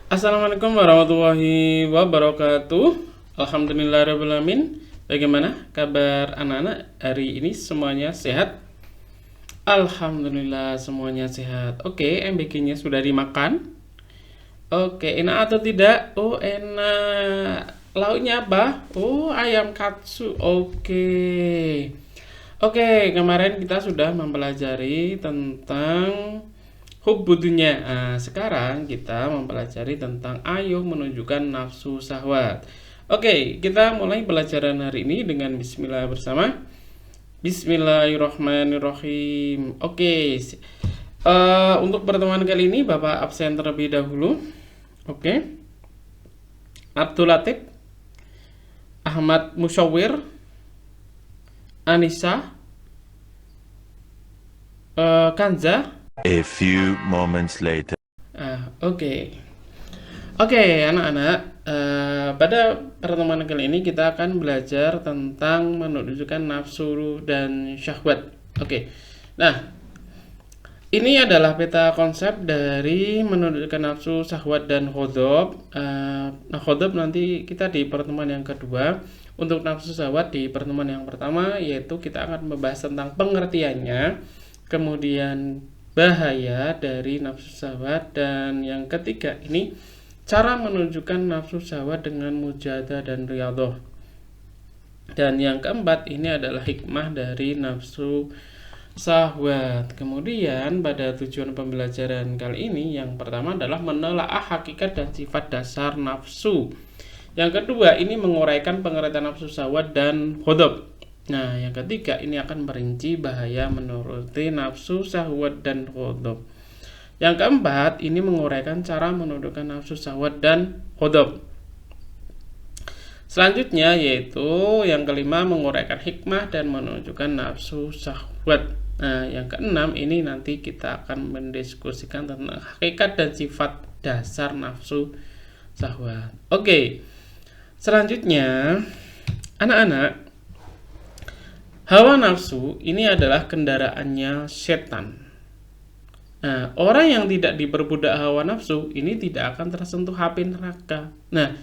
Assalamualaikum warahmatullahi wabarakatuh. Alhamdulillahirrahmanirrahim. Bagaimana kabar anak-anak hari ini? Semuanya sehat? Alhamdulillah semuanya sehat. Oke, MBK-nya sudah dimakan? Oke, enak atau tidak? Oh, enak. Lauknya apa? Oh, ayam katsu. Oke, kemarin kita sudah mempelajari tentang hubbudunya. Nah, sekarang kita mempelajari tentang ayo menunjukkan nafsu syahwat. Oke, kita mulai pelajaran hari ini dengan bismillah bersama. Bismillahirrahmanirrahim. Untuk pertemuan kali ini Bapak absen terlebih dahulu. Abdul Latif, Ahmad Musyawir, Anissa, Kanza. A few moments later. Anak-anak, pada pertemuan kali ini kita akan belajar tentang menunjukkan nafsu dan syahwat. Nah, ini adalah peta konsep dari menunjukkan nafsu, syahwat, dan khodob. Khodob nanti kita di pertemuan yang kedua. Untuk nafsu syahwat di pertemuan yang pertama, yaitu kita akan membahas tentang pengertiannya, kemudian bahaya dari nafsu syahwat, dan yang ketiga ini cara menunjukkan nafsu syahwat dengan mujahadah dan riyadhah. Dan yang keempat ini adalah hikmah dari nafsu syahwat. Kemudian pada tujuan pembelajaran kali ini yang pertama adalah menelaah hakikat dan sifat dasar nafsu. Yang kedua ini menguraikan pengertian nafsu syahwat dan khodob. Nah, yang ketiga ini akan merinci bahaya menuruti nafsu syahwat dan khodob. Yang keempat ini menguraikan cara menundukkan nafsu syahwat dan khodob. Selanjutnya yaitu yang kelima menguraikan hikmah dan menunjukkan nafsu syahwat. Nah, yang keenam ini nanti kita akan mendiskusikan tentang hakikat dan sifat dasar nafsu syahwat. Selanjutnya anak-anak, hawa nafsu ini adalah kendaraannya setan. Nah, orang yang tidak diperbudak hawa nafsu ini tidak akan tersentuh api neraka. Nah,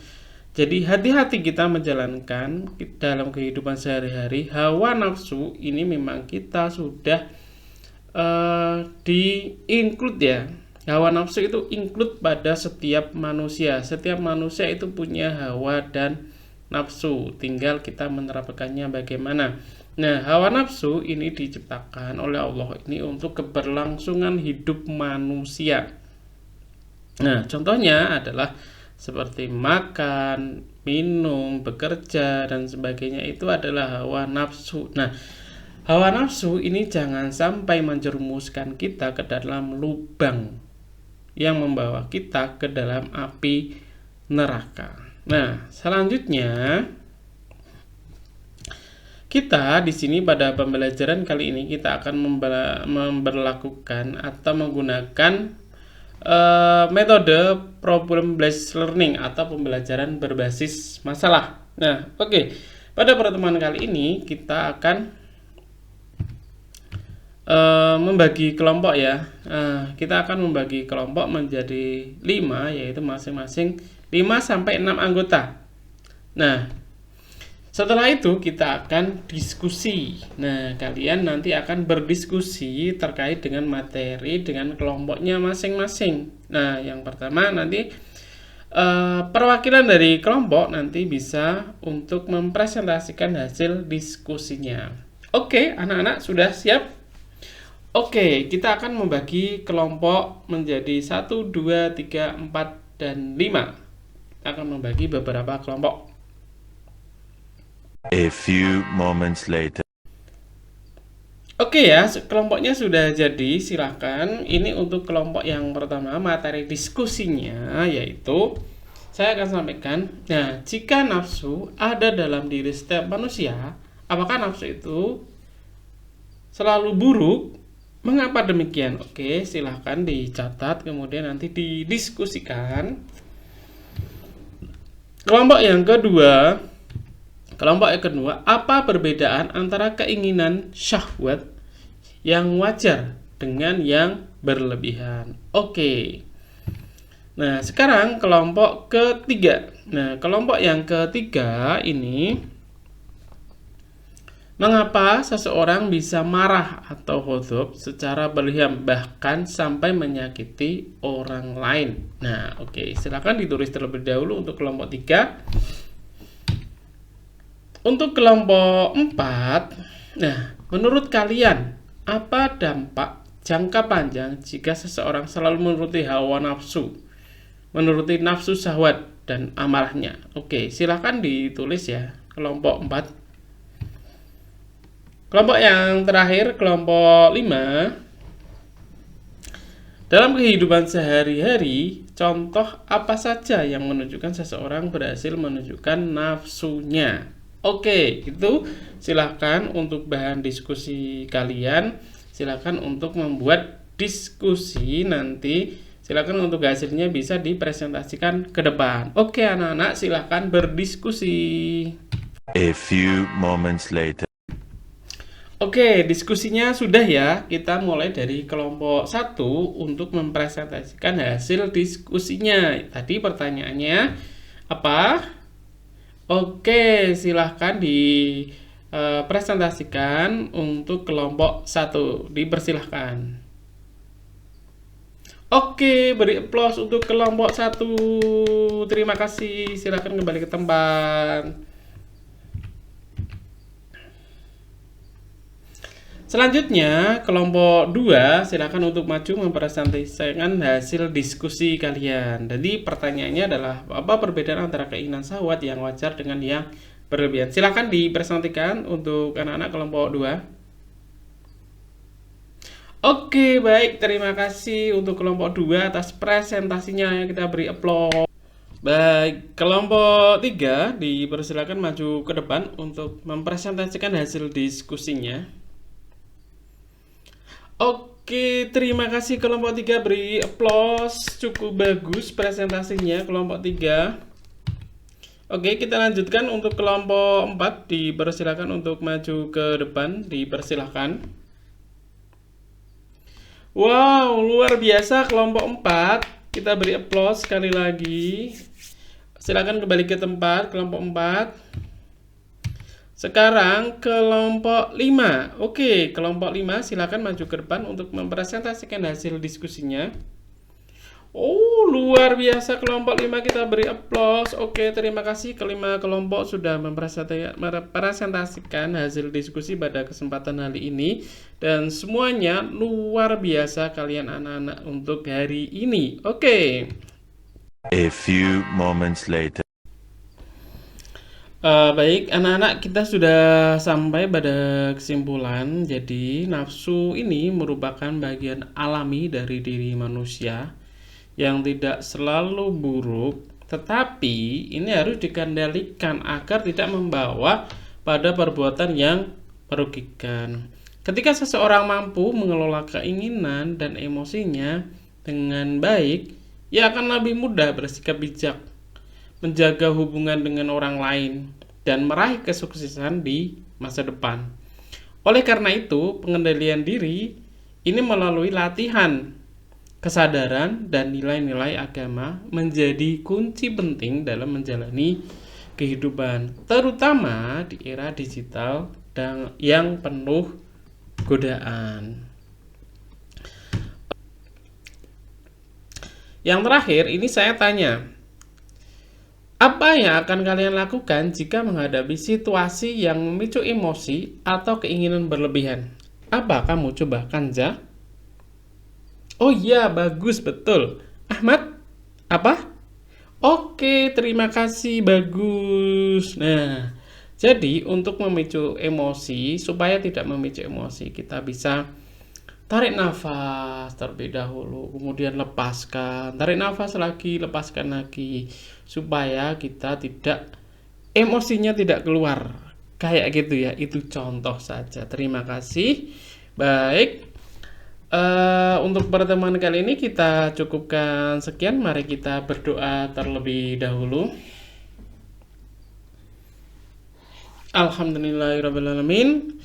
jadi hati-hati kita menjalankan dalam kehidupan sehari-hari. Hawa nafsu ini memang kita sudah di-include ya. Hawa nafsu itu include pada setiap manusia. Setiap manusia itu punya hawa dan nafsu. Tinggal kita menerapkannya bagaimana. Nah, hawa nafsu ini diciptakan oleh Allah ini untuk keberlangsungan hidup manusia. Nah, contohnya adalah seperti makan, minum, bekerja, dan sebagainya itu adalah hawa nafsu. Nah, hawa nafsu ini jangan sampai menjerumuskan kita ke dalam lubang yang membawa kita ke dalam api neraka. Nah, selanjutnya kita di sini pada pembelajaran kali ini kita akan memberlakukan atau menggunakan metode problem based learning atau pembelajaran berbasis masalah. Nah, pada pertemuan kali ini kita akan membagi kelompok ya. Kita akan membagi kelompok menjadi 5, yaitu masing-masing 5 sampai 6 anggota. Nah, setelah itu kita akan diskusi. Nah, kalian nanti akan berdiskusi terkait dengan materi dengan kelompoknya masing-masing. Nah, yang pertama nanti perwakilan dari kelompok nanti bisa untuk mempresentasikan hasil diskusinya. Anak-anak sudah siap? Kita akan membagi kelompok menjadi 1, 2, 3, 4, dan 5. Akan membagi beberapa kelompok. A few moments later. Kelompoknya sudah jadi, silakan. Ini untuk kelompok yang pertama, materi diskusinya yaitu saya akan sampaikan. Nah, jika nafsu ada dalam diri setiap manusia, apakah nafsu itu selalu buruk? Mengapa demikian? Silakan dicatat, kemudian nanti didiskusikan. Kelompok yang kedua, apa perbedaan antara keinginan syahwat yang wajar dengan yang berlebihan? Nah, sekarang kelompok ketiga. Nah, kelompok yang ketiga ini, mengapa seseorang bisa marah atau ghadab secara berlebihan bahkan sampai menyakiti orang lain? Nah, oke, silakan ditulis terlebih dahulu untuk kelompok 3. Untuk kelompok 4, nah, menurut kalian apa dampak jangka panjang jika seseorang selalu menuruti hawa nafsu, menuruti nafsu syahwat dan amarahnya? Oke, silakan ditulis ya, kelompok 4. Kelompok yang terakhir, kelompok 5. Dalam kehidupan sehari-hari, contoh apa saja yang menunjukkan seseorang berhasil menunjukkan nafsunya? Oke, itu silakan untuk bahan diskusi kalian. Silakan untuk membuat diskusi nanti. Silakan untuk hasilnya bisa dipresentasikan ke depan. Oke, anak-anak, silakan berdiskusi. A few moments later. Oke, diskusinya sudah ya. Kita mulai dari kelompok 1 untuk mempresentasikan hasil diskusinya. Tadi pertanyaannya apa? Oke, silahkan dipresentasikan untuk kelompok 1. Dipersilahkan. Oke, beri aplaus untuk kelompok 1. Terima kasih. Silahkan kembali ke tempat. Selanjutnya, kelompok 2, silakan untuk maju mempresentasikan hasil diskusi kalian. Jadi pertanyaannya adalah, apa perbedaan antara keinginan syahwat yang wajar dengan yang berlebihan? Silakan dipresentasikan untuk anak-anak kelompok 2. Oke, baik, terima kasih untuk kelompok 2 atas presentasinya. Kita beri aplaus. Baik, kelompok 3 dipersilakan maju ke depan untuk mempresentasikan hasil diskusinya. Oke, terima kasih kelompok 3, beri aplaus. Cukup bagus presentasinya kelompok 3. Oke, kita lanjutkan untuk kelompok 4. Dipersilakan untuk maju ke depan, dipersilakan. Wow, luar biasa kelompok 4. Kita beri aplaus sekali lagi. Silakan kembali ke tempat kelompok 4. Sekarang kelompok 5. Oke, kelompok 5 silakan maju ke depan untuk mempresentasikan hasil diskusinya. Oh, luar biasa kelompok 5, kita beri aplaus. Oke, terima kasih kelima kelompok sudah mempresentasikan hasil diskusi pada kesempatan kali ini. Dan semuanya luar biasa kalian anak-anak untuk hari ini. Oke. A few moments later. Baik, anak-anak, kita sudah sampai pada kesimpulan. Jadi, nafsu ini merupakan bagian alami dari diri manusia yang tidak selalu buruk, tetapi ini harus dikendalikan agar tidak membawa pada perbuatan yang merugikan. Ketika seseorang mampu mengelola keinginan dan emosinya dengan baik, ia akan lebih mudah bersikap bijak, menjaga hubungan dengan orang lain, dan meraih kesuksesan di masa depan. Oleh karena itu, pengendalian diri ini melalui latihan, kesadaran, dan nilai-nilai agama menjadi kunci penting dalam menjalani kehidupan, terutama di era digital dan yang penuh godaan. Yang terakhir, ini saya tanya, apa yang akan kalian lakukan jika menghadapi situasi yang memicu emosi atau keinginan berlebihan? Apa kamu coba, Kanza? Oh iya, bagus, betul. Ahmad, apa? Oke, terima kasih, bagus. Nah, jadi untuk memicu emosi, supaya tidak memicu emosi, kita bisa tarik nafas terlebih dahulu, kemudian lepaskan, tarik nafas lagi, lepaskan lagi, supaya kita tidak, emosinya tidak keluar kayak gitu ya. Itu contoh saja. Terima kasih. Baik, untuk pertemuan kali ini kita cukupkan sekian. Mari kita berdoa terlebih dahulu. Alhamdulillahirrabbilalamin.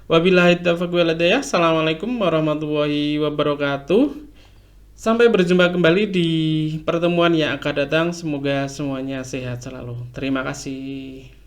Wabillahi taufiq wal hidayah. Assalamualaikum warahmatullahi wabarakatuh. Sampai berjumpa kembali di pertemuan yang akan datang. Semoga semuanya sehat selalu. Terima kasih.